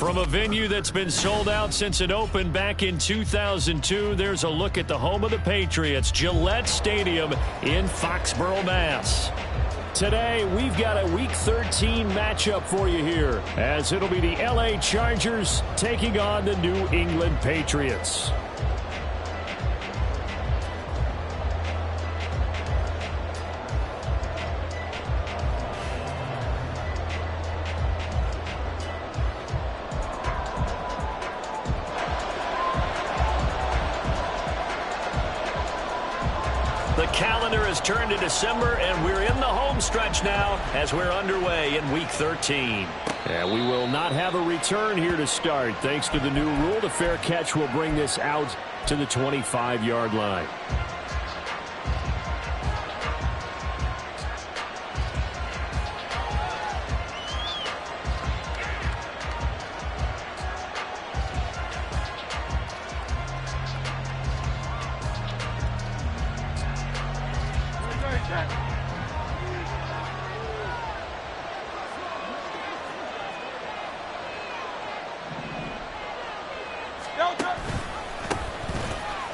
From a venue that's been sold out since it opened back in 2002, there's a look at the home of the Patriots, Gillette Stadium in Foxborough, Mass. Today, we've got a Week 13 matchup for you here, as it'll be the LA Chargers taking on the New England Patriots. The calendar has turned to December, and we're in the home stretch now as we're underway in Week 13. And we will not have a return here to start. Thanks to the new rule, the fair catch will bring this out to the 25-yard line.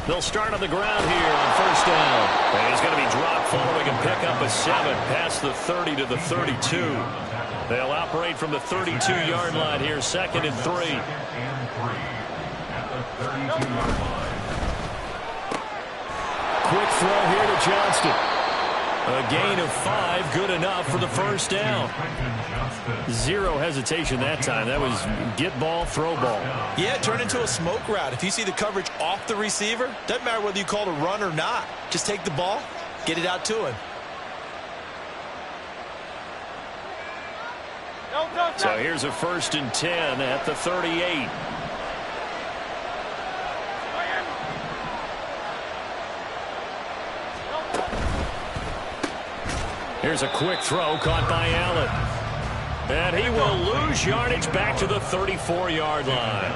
They'll start on the ground here on first down. And he's going to be dropped following a pickup of 7 past the 30 to the 32. They'll operate from the 32-yard line here, 2nd and 3. Quick throw here to Johnston. A gain of 5, good enough for the first down. Zero hesitation that time. That was get ball, throw ball. Yeah, it turned into a smoke route. If you see the coverage off the receiver, doesn't matter whether you call it a run or not. Just take the ball, get it out to him. So here's a 1st and 10 at the 38. Here's a quick throw caught by Allen. And he will lose yardage back to the 34-yard line.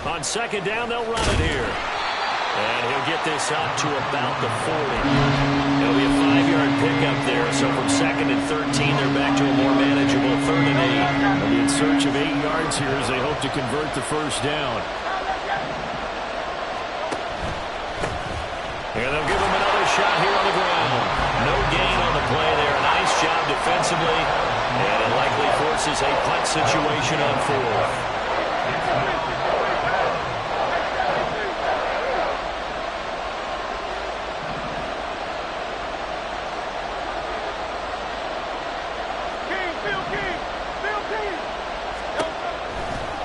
On 2nd down, they'll run it here. And he'll get this out to about the 40. It'll be a 5-yard pickup there. So from 2nd and 13, they're back to a more manageable 3rd and 8. They'll be in search of 8 yards here as they hope to convert the first down. And they'll give him another shot here on the ground. No gain on the play there. Nice job defensively. And it likely forces a punt situation on 4th.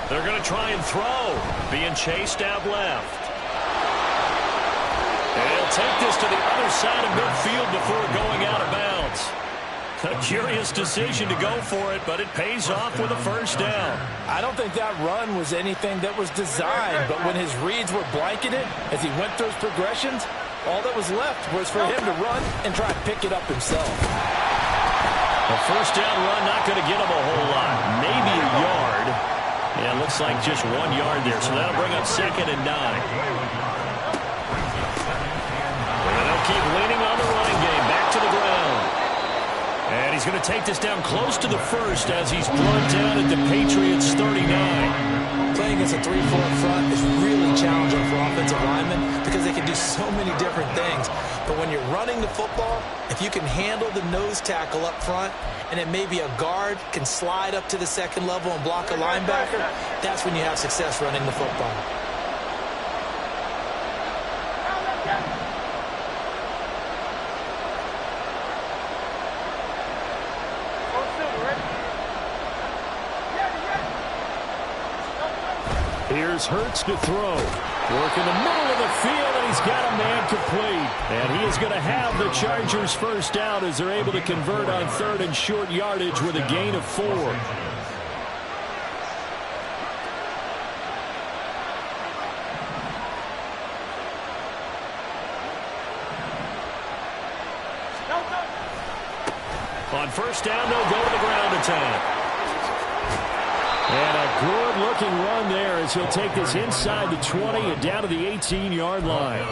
They're going to try and throw. Being chased out left. And he'll take this to the other side of midfield before going out of bounds. A curious decision to go for it, but it pays off with a first down. I don't think that run was anything that was designed, but when his reads were blanketed as he went through his progressions, all that was left was for him to run and try to pick it up himself. A first down run not going to get him a whole lot. Maybe a yard. Yeah, looks like just 1 yard there, so that'll bring up 2nd and 9. Keep leaning on the running game. Back to the ground. And he's going to take this down close to the 1st as he's brought down at the Patriots 39. Playing against a 3-4 front is really challenging for offensive linemen because they can do so many different things. But when you're running the football, if you can handle the nose tackle up front and then maybe a guard can slide up to the 2nd level and block a linebacker, that's when you have success running the football. Here's Hurts to throw. Work in the middle of the field, and he's got a man complete. And he is going to have the Chargers first down as they're able to convert on 3rd and short yardage with a gain of 4. On first down, they'll go to the ground attack. And a good-looking run there as he'll take this inside the 20 and down to the 18-yard line.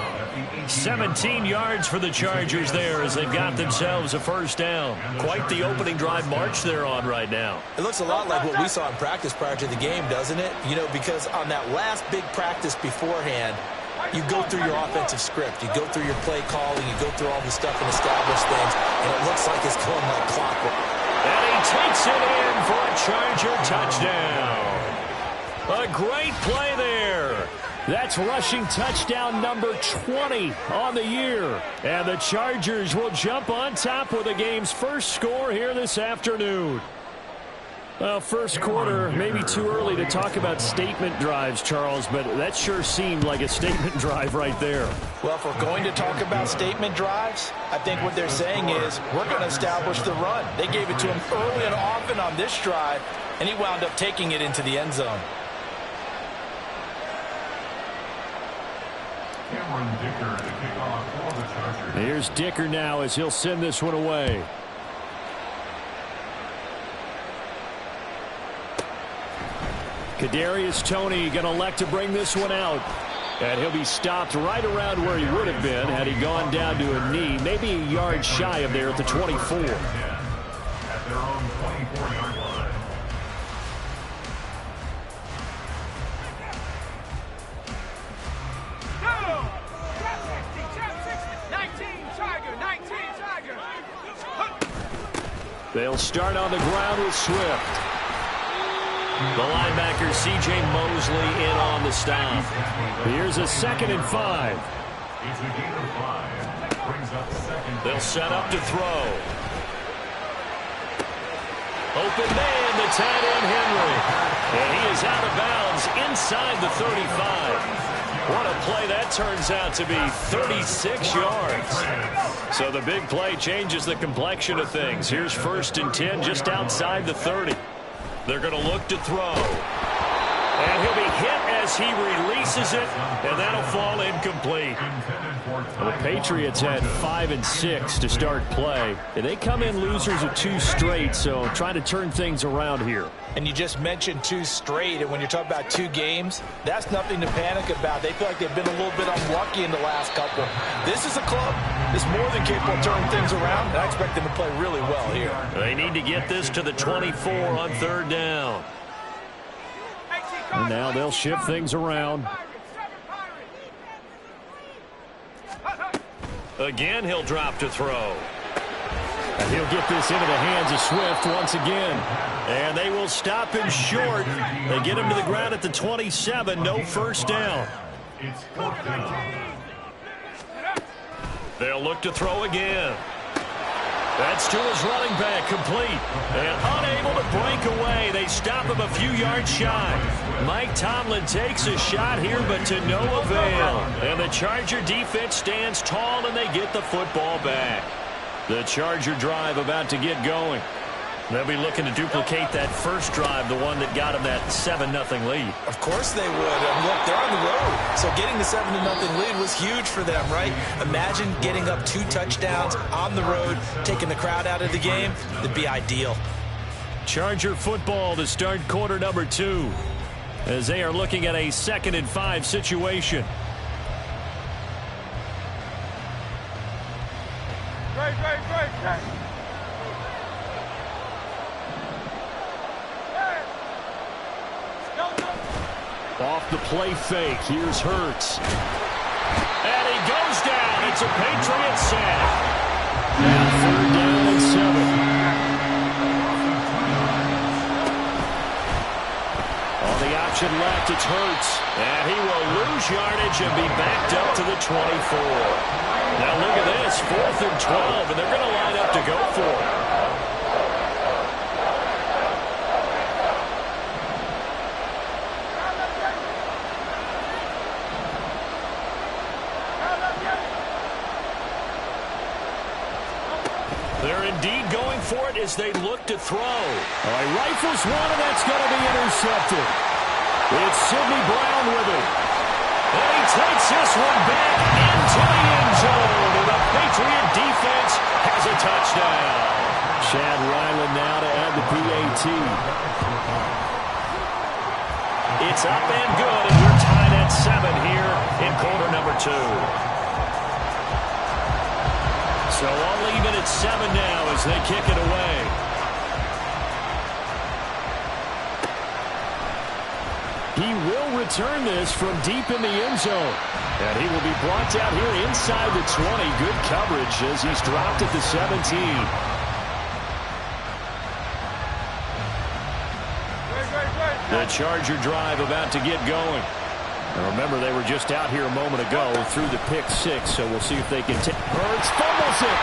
17 yards for the Chargers there as they've got themselves a first down. Quite the opening drive march they're on right now. It looks a lot like what we saw in practice prior to the game, doesn't it? You know, because on that last big practice beforehand, you go through your offensive script. You go through your play calling. You go through all the stuff and establish things. And it looks like it's going like clockwork. And he takes it in for a Charger touchdown. A great play there. That's rushing touchdown number 20 on the year. And the Chargers will jump on top with the game's first score here this afternoon. Well, first quarter, maybe too early to talk about statement drives, Charles, but that sure seemed like a statement drive right there. Well, if we're going to talk about statement drives, I think what they're saying is we're going to establish the run. They gave it to him early and often on this drive, and he wound up taking it into the end zone. Here's Dicker now as he'll send this one away. Kadarius Toney going to elect to bring this one out. And he'll be stopped right around where he would have been had he gone down to a knee. Maybe a yard shy of there at the 24. At their own 24-yard line. They'll start on the ground with Swift. The linebacker, C.J. Mosley, in on the stop. Here's a 2nd and 5. It's a gain of 5. Brings up second. They'll set up to throw. Open man, the tight end, Henry. And he is out of bounds inside the 35. What a play that turns out to be, 36 yards. So the big play changes the complexion of things. Here's 1st and 10 just outside the 30. They're going to look to throw. And he'll be hit as he releases it, and that'll fall incomplete. The Patriots had 5 and 6 to start play. And they come in losers of 2 straight, so trying to turn things around here. And you just mentioned 2 straight, and when you're talking about 2 games, that's nothing to panic about. They feel like they've been a little bit unlucky in the last couple. This is a club that's more than capable of turning things around, and I expect them to play really well here. They need to get this to the 24 on 3rd down. And now they'll shift things around. Again, he'll drop to throw. And he'll get this into the hands of Swift once again. And they will stop him short. They get him to the ground at the 27. No first down. It's 4th down. They'll look to throw again. That's to his running back, complete. And unable to break away. They stop him a few yards shy. Mike Tomlin takes a shot here, but to no avail. And the Charger defense stands tall, and they get the football back. The Charger drive about to get going. They'll be looking to duplicate that first drive, the one that got them that 7-0 lead. Of course they would. Look, they're on the road. So getting the 7-0 lead was huge for them, right? Imagine getting up 2 touchdowns on the road, taking the crowd out of the game. That'd be ideal. Charger football to start quarter number 2 as they are looking at a 2nd and 5 situation. Great. Off the play fake, here's Hurts. And he goes down. It's a Patriot sack. And 3rd down and 7. On the option left, it's Hurts. And he will lose yardage and be backed up to the 24. Now look at this, 4th and 12, and they're going to line up to go for it. They're indeed going for it as they look to throw. All right, rifles one, and that's going to be intercepted. It's Sidney Brown with it. And he takes this one back into the end zone. And the Patriot defense has a touchdown. Chad Ryland now to add the PAT. It's up and good, and we're tied at 7 here in quarter number 2. So all even at 7 now as they kick it away. He will return this from deep in the end zone. And he will be brought down here inside the 20. Good coverage as he's dropped at the 17. The Charger drive about to get going. And remember, they were just out here a moment ago through the pick 6, so we'll see if they can take. Hurts fumbles it.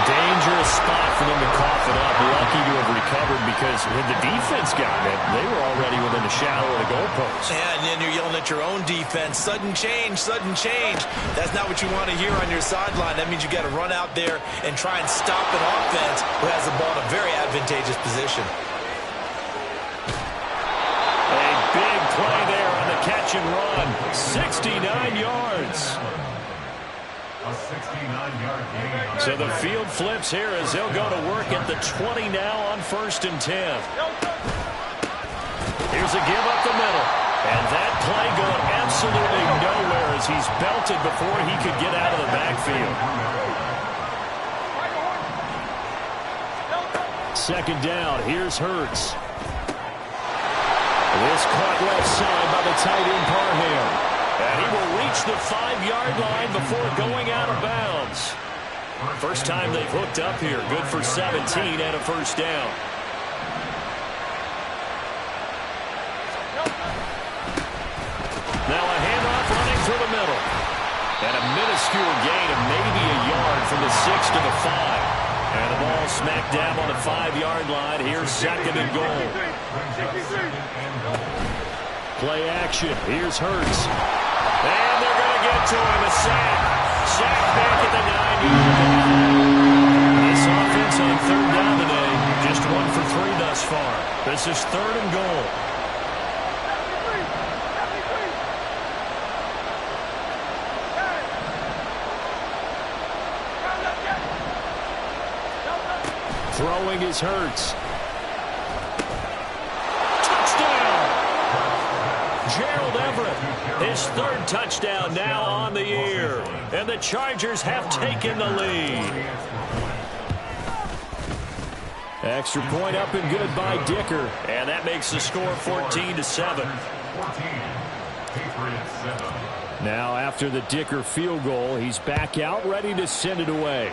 Dangerous spot for them to cough it up. Lucky to have recovered because when the defense got it, they were already within a shadow of the goalpost. Yeah, and then you're yelling at your own defense. Sudden change, sudden change. That's not what you want to hear on your sideline. That means you got to run out there and try and stop an offense who has the ball in a very advantageous position. A big play there on the catch and run. 69 yards. A 69-yard gain. So the field flips here as they'll go to work at the 20 now on 1st and 10. Here's a give up the middle. And that play going absolutely nowhere as he's belted before he could get out of the backfield. 2nd down. Here's Hurts. This caught left side by the tight end Parham. And he will reach the 5-yard line before going out of bounds. First time they've hooked up here. Good for 17 and a 1st down. Now a handoff running through the middle. And a minuscule gain of maybe a yard from the 6 to the 5. And the ball smacked down on the 5-yard line. Here's 2nd and goal. Play action. Here's Hurts. And they're going to get to him. A sack. Sack back at the 9-yard line. This offense on 3rd down today, just 1 for 3 thus far. This is 3rd and goal. Throwing is Hurts. Gerald Everett, his 3rd touchdown now on the year. And the Chargers have taken the lead. Extra point up and good by Dicker. And that makes the score 14-7. Now after the Dicker field goal, he's back out ready to send it away.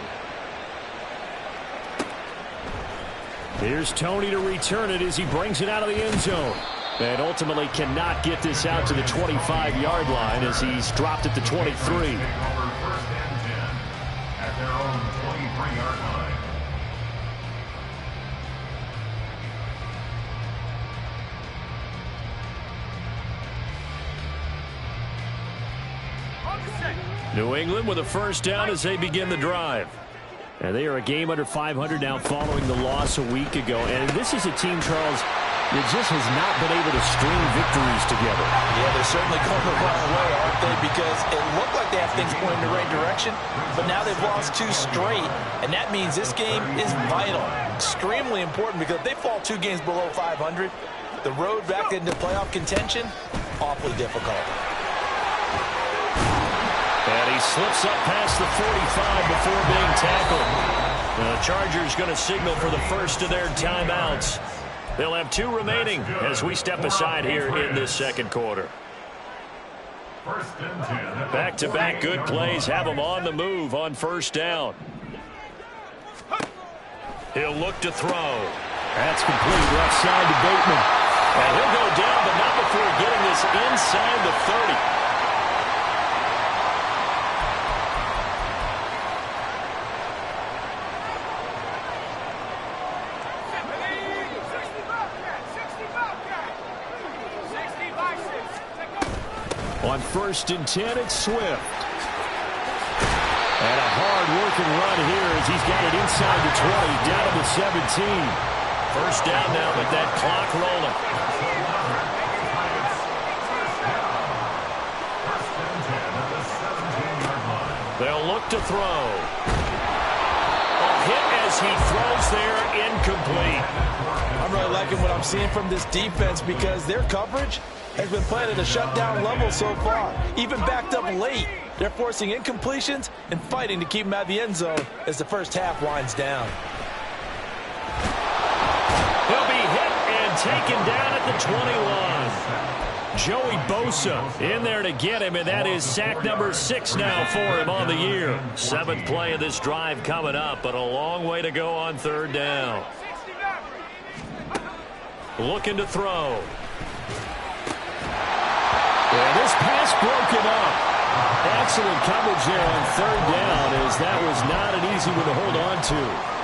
Here's Tony to return it as he brings it out of the end zone. And ultimately cannot get this out to the 25-yard line as he's dropped at the 23. At their own 23-yard line. New England with a 1st down as they begin the drive. And they are a game under 500 now following the loss a week ago. And this is a team, Charles, that just has not been able to string victories together. Yeah, they're certainly going the wrong way, aren't they? Because it looked like they have things pointing in the right direction, but now they've lost 2 straight, and that means this game is vital, extremely important, because if they fall 2 games below 500, the road back into playoff contention, awfully difficult. And he slips up past the 45 before being tackled. The Chargers going to signal for the first of their timeouts. They'll have 2 remaining as we step aside here in this 2nd quarter. Back-to-back good plays have them on the move on 1st down. He'll look to throw. That's complete left side to Bateman. And he'll go down, but not before getting this inside the 30. On 1st and 10, it's Swift. And a hard-working run here as he's got it inside the 20, down to the 17. 1st down now with that clock rolling. They'll look to throw. A hit as he throws there, incomplete. I'm really liking what I'm seeing from this defense because their coverage has been playing at a shutdown level so far, even backed up late. They're forcing incompletions and fighting to keep him out of the end zone as the first half winds down. He'll be hit and taken down at the 21. Joey Bosa in there to get him, and that is sack number 6 now for him on the year. 7th play of this drive coming up, but a long way to go on 3rd down. Looking to throw. And this pass broken up. Excellent coverage there on 3rd down, as that was not an easy one to hold on to.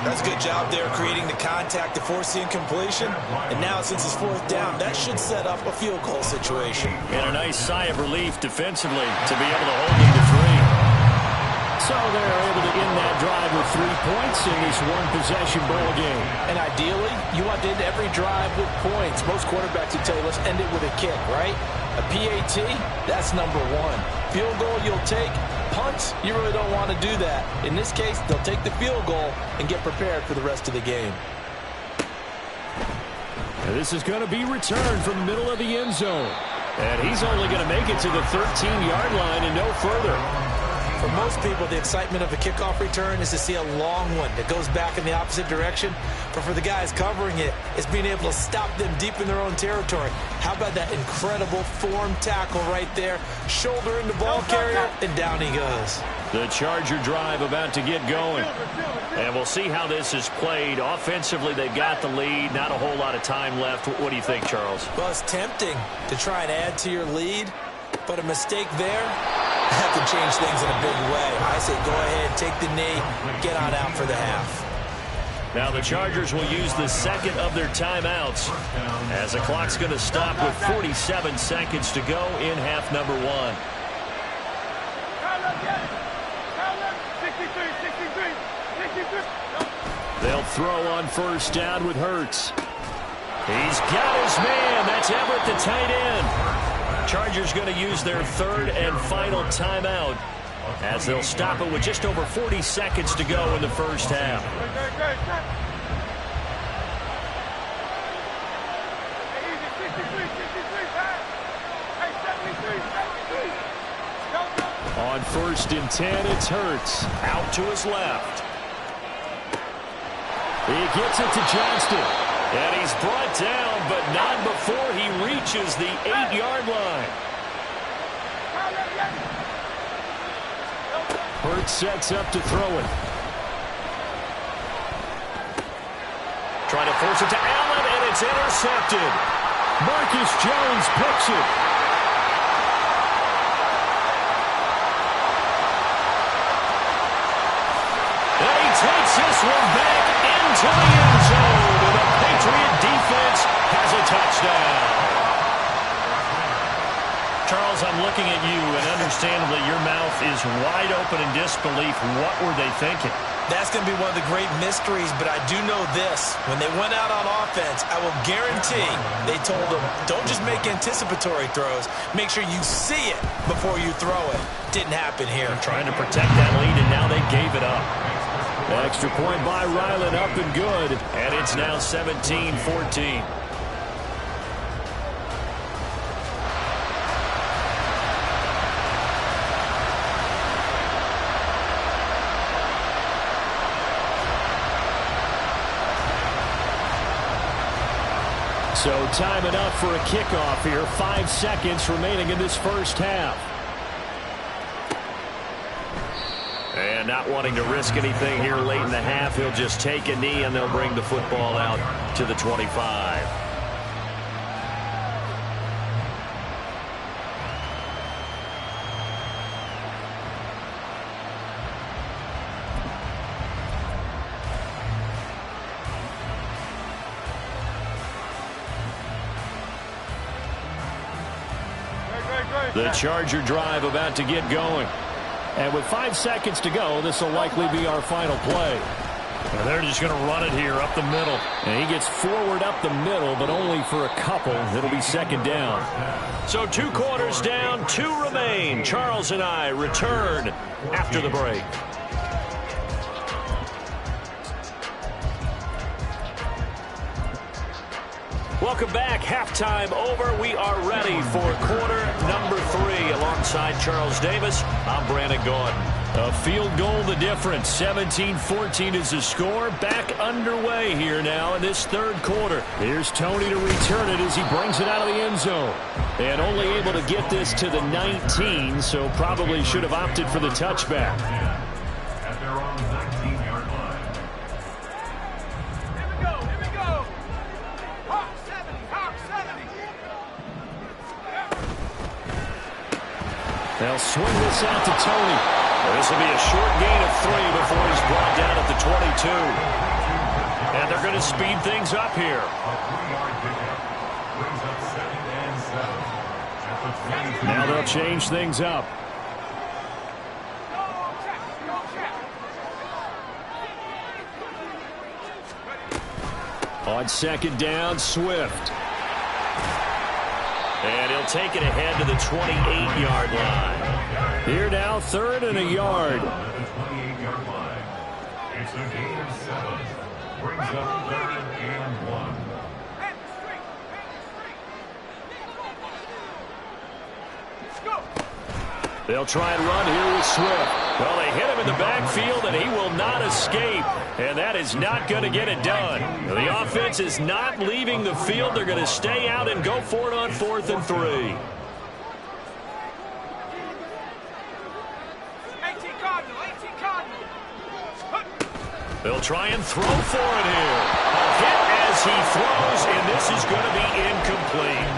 That's a good job there creating the contact to force the incompletion. And now since it's 4th down, that should set up a field goal situation. And a nice sigh of relief defensively to be able to hold him to 3. So they're able to end that drive with 3 points in this one-possession ball game. And ideally, you want to end every drive with points. Most quarterbacks would tell you, let's end it with a kick, right? A PAT, that's number 1. Field goal you'll take. Punts, you really don't want to do that. In this case, they'll take the field goal and get prepared for the rest of the game. And this is going to be returned from the middle of the end zone. And he's only going to make it to the 13-yard line and no further. For most people, the excitement of a kickoff return is to see a long one that goes back in the opposite direction. But for the guys covering it, it's being able to stop them deep in their own territory. How about that incredible form tackle right there? Shoulder in the ball carrier, and down he goes. The Charger drive about to get going. And we'll see how this is played. Offensively, they've got the lead. Not a whole lot of time left. What do you think, Charles? Well, it's tempting to try and add to your lead, but a mistake there that can change things in a big way. I say go ahead, take the knee, get on out for the half. Now the Chargers will use the second of their timeouts as the clock's going to stop with 47 seconds to go in half number 1. They'll throw on 1st down with Hurts. He's got his man. That's Everett, the tight end. Chargers going to use their 3rd and final timeout as they'll stop it with just over 40 seconds to go in the first half. On 1st and 10, it's Hurts. Out to his left. He gets it to Johnston. And he's brought down, but not before he reaches the 8-yard line. Hurts sets up to throw it. Trying to force it to Allen, and it's intercepted. Marcus Jones picks it. And he takes this one back into the end zone. And the Patriot defense has a touchdown. Charles, I'm looking at you, and understandably your mouth is wide open in disbelief. What were they thinking? That's going to be one of the great mysteries, but I do know this. When they went out on offense, I will guarantee they told them, don't just make anticipatory throws. Make sure you see it before you throw it. Didn't happen here. Trying to protect that lead, and now they gave it up. Extra point by Ryland, up and good. And it's now 17-14. So time enough for a kickoff here. 5 seconds remaining in this first half. And not wanting to risk anything here late in the half, he'll just take a knee and they'll bring the football out to the 25. The Charger drive about to get going. And with 5 seconds to go, this will likely be our final play. And they're just going to run it here up the middle. And he gets forward up the middle, but only for a couple. It'll be 2nd down. So 2 quarters down, 2 remain. Charles and I return after the break. Welcome back. Halftime over. We are ready for quarter number 3. Alongside Charles Davis, I'm Brandon Gordon. A field goal the difference. 17-14 is the score. Back underway here now in this third quarter. Here's Tony to return it as he brings it out of the end zone. And only able to get this to the 19, so probably should have opted for the touchback. At their own 19-yard line. Here we go. Hawk 70. They'll swing this out to Tony. This will be a short gain of 3 before he's brought down at the 22. And they're going to speed things up here. A 3-yard pickup. Brings up 2nd and 7. At the 22. Now they'll change things up. On second down, Swift. And he'll take it ahead to the 28-yard line. Here now, 3rd and a yard. At the 28-yard line. It's a gain of 7. Brings up 3rd and 1. They'll try and run here with Swift. Well, they hit him in the backfield, and he will not escape. And that is not going to get it done. The offense is not leaving the field. They're going to stay out and go for it on 4th and 3. They'll try and throw for it here. A hit as he throws, and this is going to be incomplete.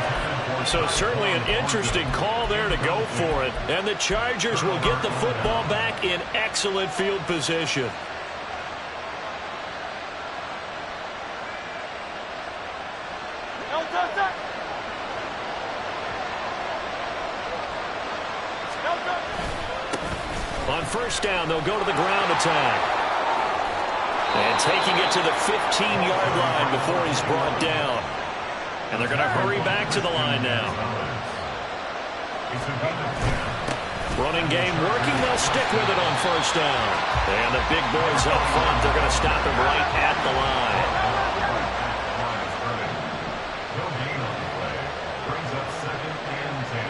So certainly an interesting call there to go for it. And the Chargers will get the football back in excellent field position. On first down, they'll go to the ground attack. And taking it to the 15-yard line before he's brought down. And they're going to hurry back to the line now. Running game working. They'll stick with it on first down. And the big boys up front, they're going to stop him right at the line. No gain on the play. Brings up 2nd and 10.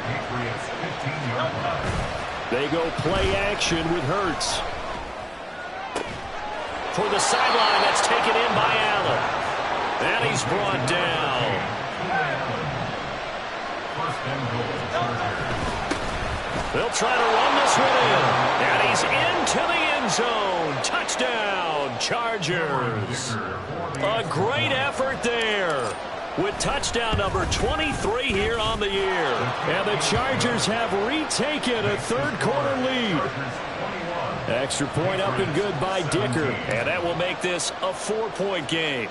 Patriots 15-yard line. They go play action with Hurts. For the sideline, that's taken in by Allen. And he's brought down. First and goal. They'll try to run this one in. And he's into the end zone. Touchdown, Chargers. A great effort there. With touchdown number 23 here on the year. And the Chargers have retaken a third quarter lead. Extra point up and good by Dicker. And that will make this a 4-point game.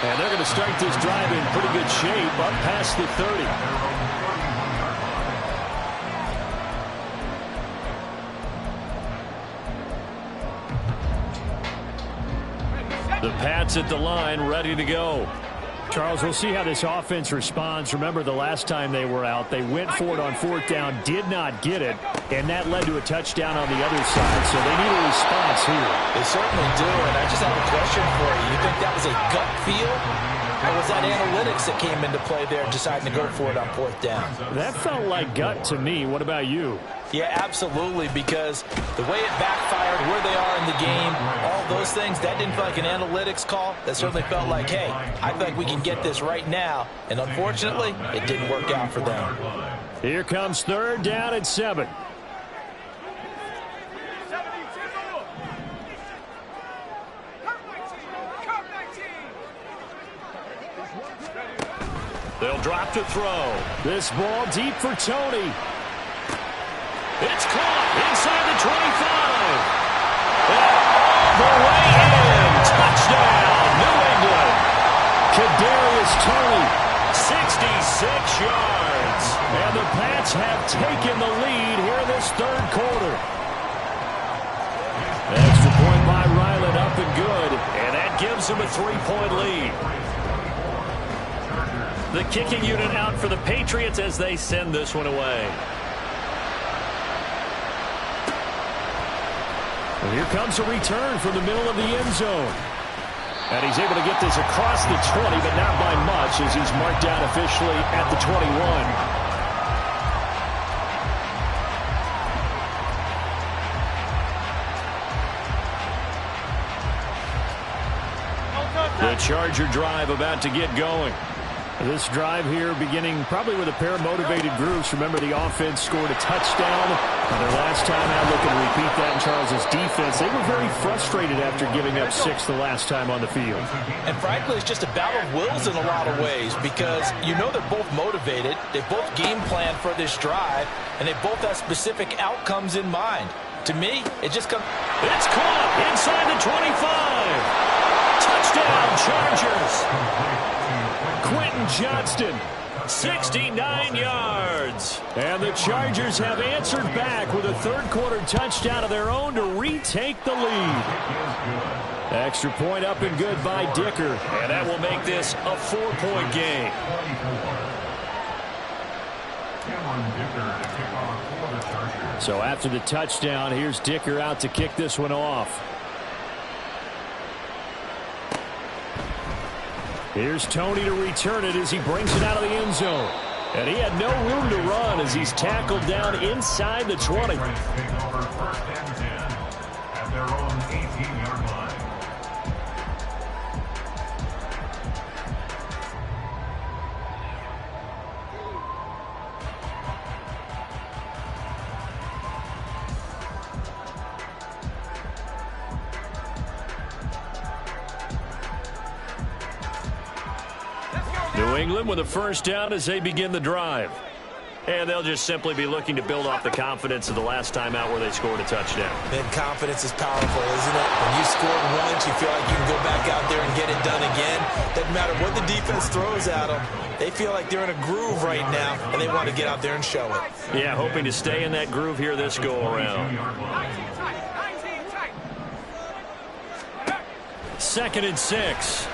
And they're going to start this drive in pretty good shape up past the 30. The Pats at the line, ready to go. Charles, we'll see how this offense responds. Remember, the last time they were out, they went for it on 4th down, did not get it, and that led to a touchdown on the other side. So they need a response here. They certainly do, and I just have a question for you. You think that was a gut feel, or was that analytics that came into play there deciding to go for it on 4th down? That felt like gut to me. What about you? Yeah, absolutely, because the way it backfired, where they are in the game, all those things, that didn't feel like an analytics call. That certainly felt like, hey, I feel like we can get this right now. And unfortunately, it didn't work out for them. Here comes 3rd down and 7. They'll drop to throw. This ball deep for Tony. It's caught inside the 25. And all the way in. Touchdown, New England. Kadarius Toney, 66 yards. And the Pats have taken the lead here in this third quarter. Extra point by Ryland, up and good. And that gives them a 3-point lead. The kicking unit out for the Patriots as they send this one away. And here comes a return from the middle of the end zone. And he's able to get this across the 20, but not by much as he's marked down officially at the 21. The Charger drive about to get going. This drive here beginning probably with a pair of motivated groups. Remember, the offense scored a touchdown on their last time out. Looking to repeat that in Charles' defense. They were very frustrated after giving up 6 the last time on the field. And frankly, it's just a battle of wills in a lot of ways because you know they're both motivated. They both game plan for this drive, and they both have specific outcomes in mind. To me, it just comes... It's caught inside the 25. Touchdown, Chargers. Quentin Johnston, 69 yards. And the Chargers have answered back with a third-quarter touchdown of their own to retake the lead. Extra point up and good by Dicker. And that will make this a 4-point game. So after the touchdown, here's Dicker out to kick this one off. Here's Tony to return it as he brings it out of the end zone. And he had no room to run as he's tackled down inside the 20. At their own 18-yard line. New England with a first down as they begin the drive. And they'll just simply be looking to build off the confidence of the last time out where they scored a touchdown. Then confidence is powerful, isn't it? When you scored once, you feel like you can go back out there and get it done again. Doesn't matter what the defense throws at them. They feel like they're in a groove right now, and they want to get out there and show it. Yeah, hoping to stay in that groove here this go-around. 2nd and 6.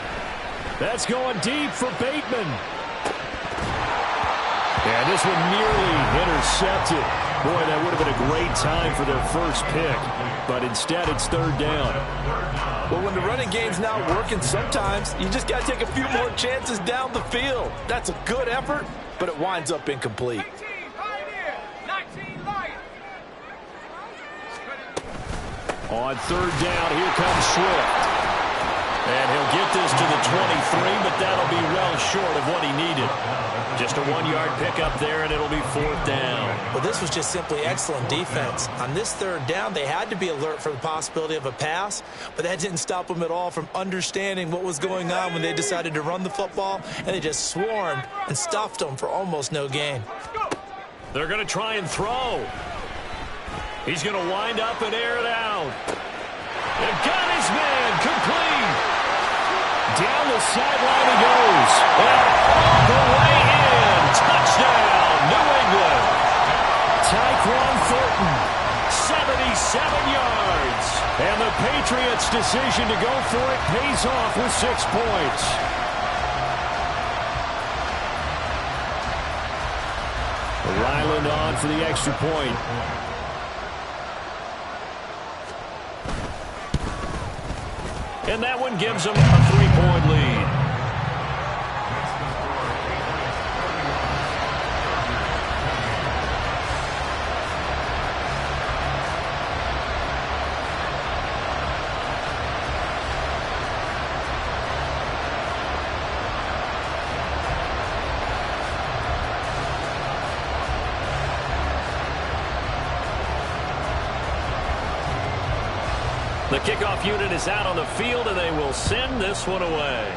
That's going deep for Bateman. And this one nearly intercepted. Boy, that would have been a great time for their first pick. But instead, it's 3rd down. Well, when the running game's not working, sometimes you just got to take a few more chances down the field. That's a good effort, but it winds up incomplete. On 3rd down, here comes Swift. And he'll get this to the 23, but that'll be well short of what he needed. Just a 1-yard pickup there, and it'll be 4th down. Well, this was just simply excellent defense. On this 3rd down, they had to be alert for the possibility of a pass, but that didn't stop them at all from understanding what was going on when they decided to run the football, and they just swarmed and stuffed them for almost no gain. They're going to try and throw. He's going to wind up and air it out. They've got his man complete. Down the sideline he goes. And all the way in. Touchdown, New England. Tyquan Thornton, 77 yards. And the Patriots' decision to go for it pays off with 6 points. Ryland on for the extra point. And that one gives them a 3-point lead. The kickoff unit is out on the field, and they will send this one away.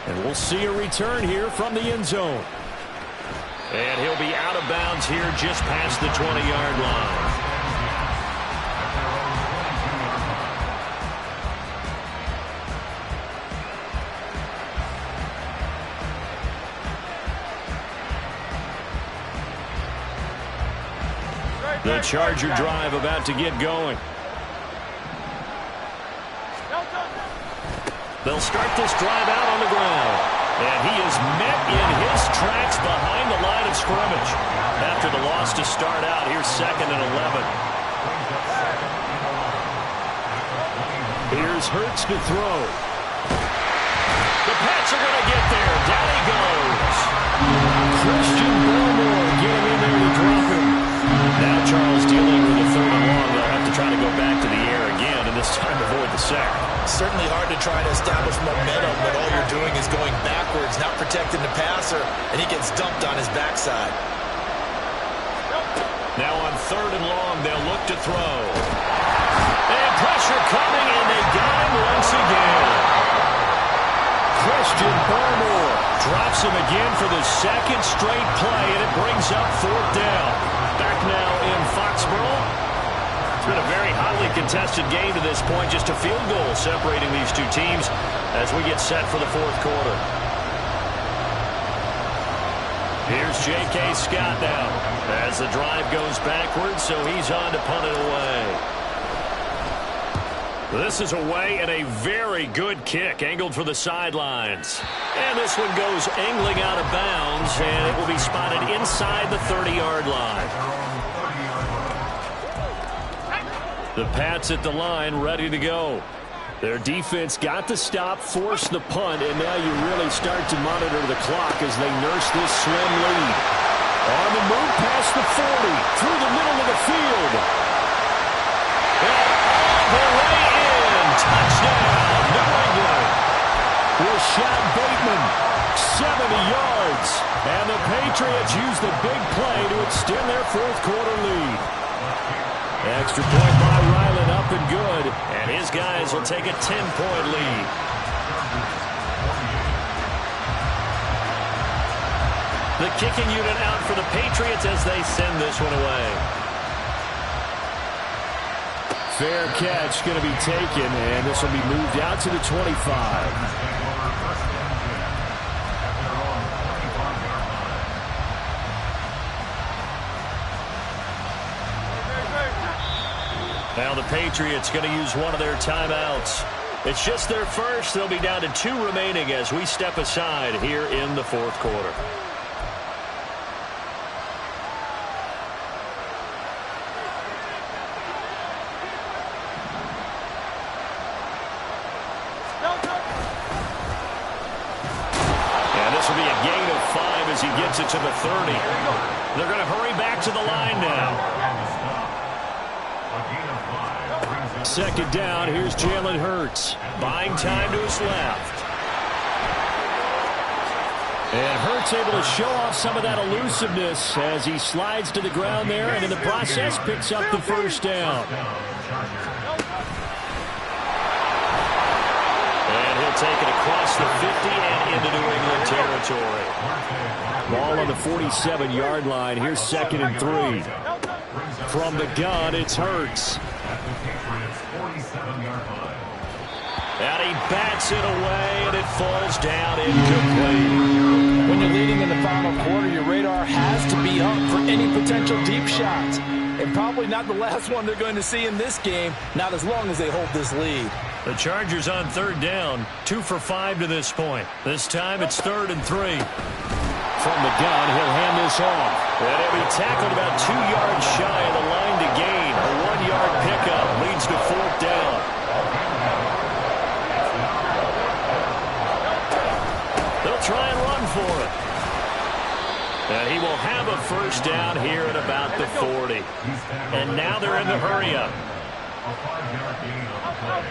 And we'll see a return here from the end zone. And he'll be out of bounds here just past the 20-yard line. The Charger drive about to get going. They'll start this drive out on the ground. And he is met in his tracks behind the line of scrimmage. That after the loss to start out. Here's 2nd and 11. Here's Hurts to throw. The Pats are going to get there. Down he goes. Christian Barmore getting in there to drop him. Now Charles dealing with a 3rd and long. They'll have to try to go back to the air again, and this time avoid the sack. Certainly hard to try to establish momentum when all you're doing is going backwards, not protecting the passer, and he gets dumped on his backside. Now on 3rd and long, they'll look to throw. And pressure coming, and they got him once again. Christian Barmore drops him again for the 2nd straight play, and it brings up 4th down. Back now in Foxborough. It's been a very hotly contested game to this point. Just a field goal separating these two teams as we get set for the 4th quarter. Here's J.K. Scott now as the drive goes backwards, so he's on to punt it away. This is away and a very good kick angled for the sidelines. And this one goes angling out of bounds, and it will be spotted inside the 30-yard line. The Pats at the line ready to go. Their defense got the stop, forced the punt, and now you really start to monitor the clock as they nurse this slim lead. On the move past the 40, through the middle of the field. And all the way in. Touchdown, New England. Rashad Bateman, 70 yards. And the Patriots use the big play to extend their 4th quarter lead. Extra point by Ryland, up and good. And his guys will take a 10-point lead. The kicking unit out for the Patriots as they send this one away. Fair catch going to be taken, and this will be moved out to the 25. Now the Patriots going to use one of their timeouts. It's just their first. They'll be down to 2 remaining as we step aside here in the 4th quarter. And this will be a gain of 5 as he gets it to the 30. They're going to hurry back to the line now. 2nd down, here's Jalen Hurts. Buying time to his left. And Hurts able to show off some of that elusiveness as he slides to the ground there, and in the process picks up the 1st down. And he'll take it across the 50 and into New England territory. Ball on the 47-yard line. Here's 2nd and 3. From the gun, it's Hurts. And he bats it away, and it falls down incomplete. When you're leading in the final quarter, your radar has to be up for any potential deep shots. And probably not the last one they're going to see in this game, not as long as they hold this lead. The Chargers on 3rd down, 2 for 5 to this point. This time it's 3rd and 3. From the gun, he'll hand this off. And he'll be tackled about 2 yards shy of the line to gain. A 1-yard pickup leads to 4th down. They'll try and run for it. And he will have a 1st down here at about the 40. And now they're in the hurry-up. A 5-yard gain on the play.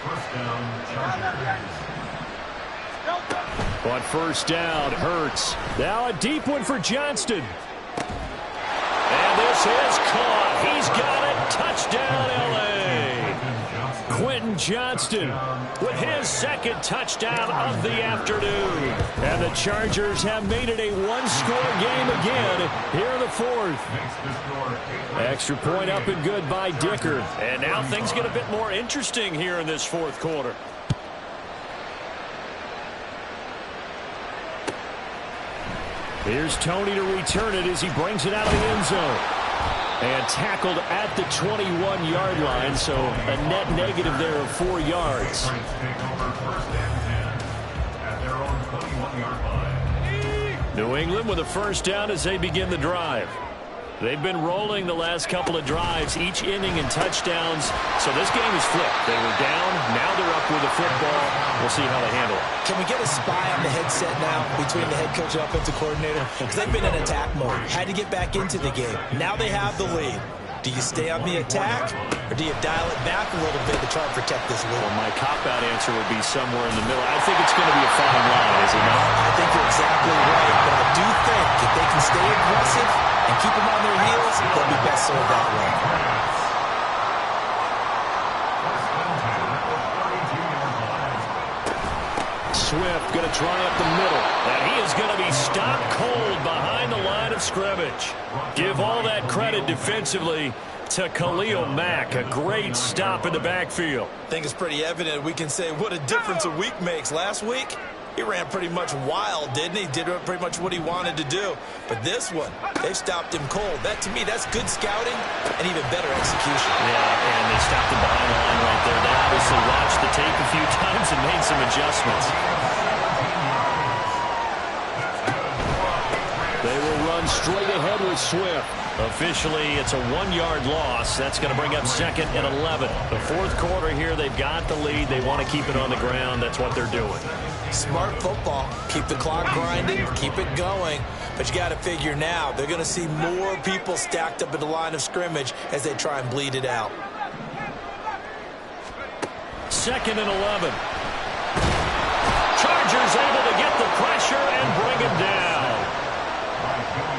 1st down, Chargers. On 1st down, Hurts. Now a deep one for Johnston. And this is caught. He's got it. Touchdown, L.A. Quentin Johnston with his 2nd touchdown of the afternoon. And the Chargers have made it a 1-score game again here in the 4th. Extra point up and good by Dicker. And now things get a bit more interesting here in this 4th quarter. Here's Tony to return it as he brings it out of the end zone. And tackled at the 21-yard line, so a net negative there of 4 yards. Take over 1st and 10 at their own 21-yard line. New England with a first down as they begin the drive. They've been rolling the last couple of drives, each inning in touchdowns. So this game is flipped. They were down. Now they're up with the football. We'll see how they handle it. Can we get a spy on the headset now between the head coach and offensive coordinator? Because they've been in attack mode. Had to get back into the game. Now they have the lead. Do you stay on the attack, or do you dial it back a little bit to try and protect this lead? Well, my cop-out answer would be somewhere in the middle. I think it's going to be a fine line, is it not? I think you're exactly right, but I do think if they can stay aggressive and keep them on their heels, they'll be best served that way. Swift going to try up the middle. And he is going to be stopped cold behind the line of scrimmage. Give all that credit defensively to Khalil Mack. A great stop in the backfield. I think it's pretty evident we can say what a difference a week makes. Last week, he ran pretty much wild, didn't he? Did pretty much what he wanted to do. But this one, they stopped him cold. That, to me, that's good scouting and even better execution. Yeah, and they stopped him behind the line right there. They obviously watched the tape a few times and made some adjustments. They will run straight ahead with Swift. Officially, it's a 1-yard loss. That's going to bring up second and 11. The fourth quarter here, they've got the lead. They want to keep it on the ground. That's what they're doing. Smart football. Keep the clock grinding. Keep it going. But you got to figure now, they're going to see more people stacked up at the line of scrimmage as they try and bleed it out. Second and 11. Chargers able to get the pressure and bring him down.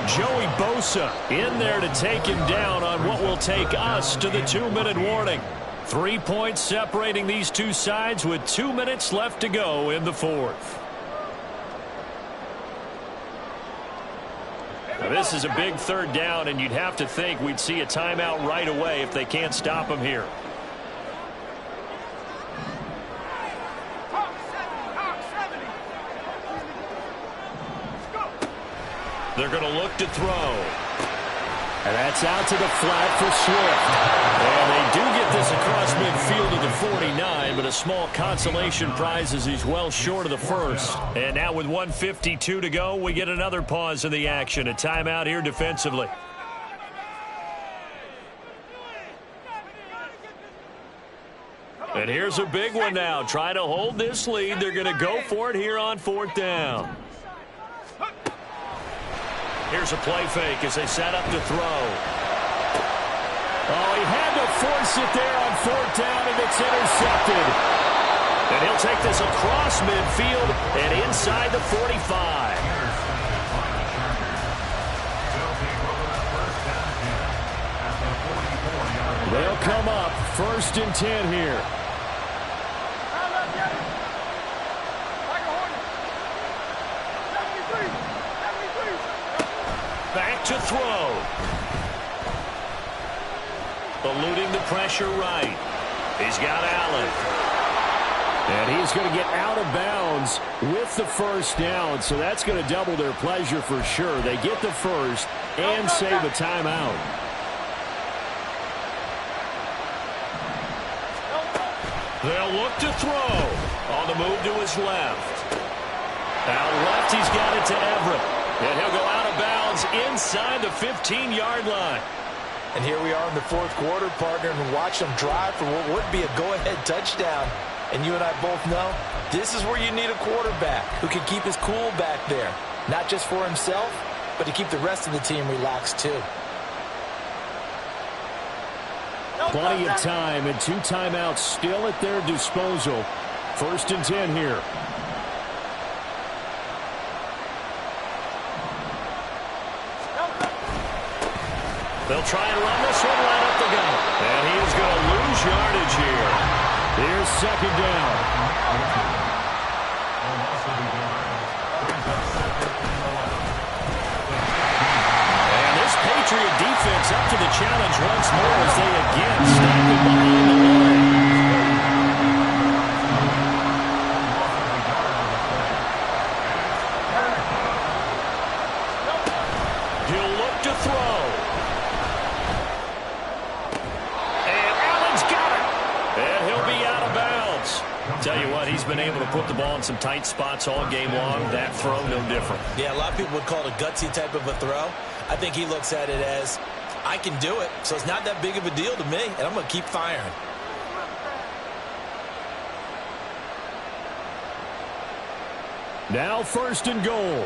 Joey Bosa in there to take him down on what will take us to the 2-minute warning. 3 points separating these two sides with 2 minutes left to go in the fourth. Now this is a big third down, and you'd have to think we'd see a timeout right away if they can't stop him here. They're going to look to throw. And that's out to the flat for Swift. And they do get this across midfield to the 49, but a small consolation prize as he's well short of the first. And now with 1:52 to go, we get another pause in the action. A timeout here defensively. And here's a big one now. Try to hold this lead. They're going to go for it here on fourth down. Here's a play fake as they set up to throw. Oh, he had to force it there on fourth down, and it's intercepted. And he'll take this across midfield and inside the 45. They'll come up first and 10 here. Back to throw. Eluding the pressure right. He's got Allen. And he's going to get out of bounds with the first down, so that's going to double their pleasure for sure. They get the first and save a timeout. They'll look to throw. On the move to his left. Out left, he's got it to Everett. And he'll go out of bounds inside the 15-yard line. And here we are in the fourth quarter, partner, and watch them drive for what would be a go-ahead touchdown. And you and I both know this is where you need a quarterback who can keep his cool back there. Not just for himself, but to keep the rest of the team relaxed too. Plenty of time and 2 timeouts still at their disposal. First and 10 here. They'll try and run this one right up the gut. And he is going to lose yardage here. Here's second down. And this Patriot defense up to the challenge once more as they again stop it behind the line. He'll look to throw. Tell you what, he's been able to put the ball in some tight spots all game long. That throw, no different. Yeah, a lot of people would call it a gutsy type of a throw. I think he looks at it as, I can do it, so it's not that big of a deal to me, and I'm going to keep firing. Now 1st and goal.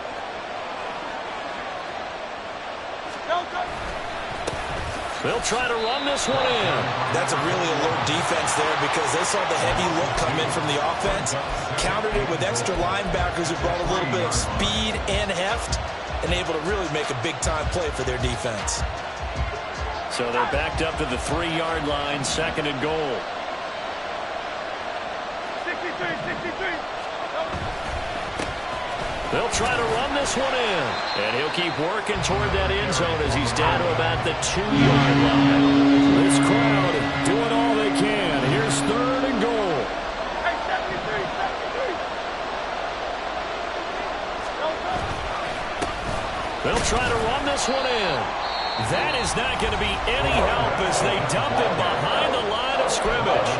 They'll try to run this one in. That's a really alert defense there because they saw the heavy look come in from the offense, countered it with extra linebackers who brought a little bit of speed and heft, and able to really make a big-time play for their defense. So they're backed up to the 3-yard line, 2nd and goal. 63. They'll try to run this one in. And he'll keep working toward that end zone as he's down to about the 2-yard line. This crowd doing all they can. Here's 3rd and goal. Hey, 73. They'll try to run this one in. That is not going to be any help as they dump him behind the line of scrimmage.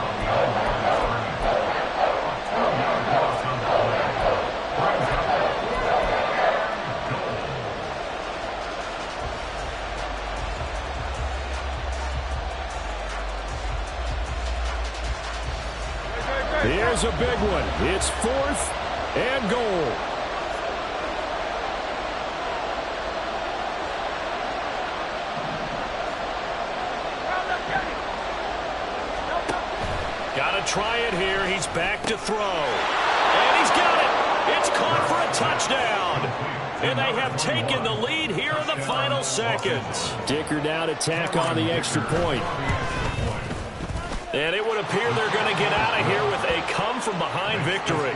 Here's a big one. It's 4th and goal. Got to try it here. He's back to throw. And he's got it. It's caught for a touchdown. And they have taken the lead here in the final seconds. Dicker now to tack on the extra point. And it would appear they're going to get out of here with a come-from-behind victory.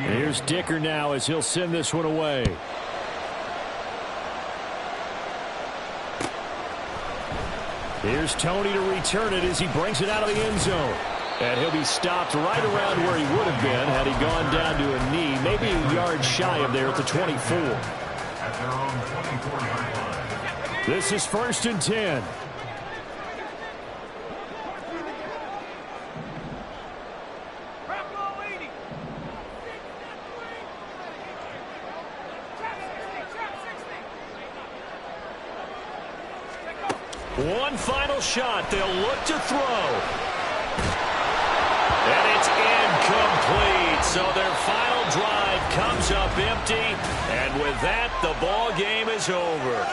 Here's Dicker now as he'll send this one away. Here's Tony to return it as he brings it out of the end zone. And he'll be stopped right around where he would have been had he gone down to a knee, maybe a yard shy of there at the 24. At their own 24-yard line. This is 1st and 10. One final shot. They'll look to throw. And it's incomplete. So their final drive comes up empty. And with that, the ball game is over.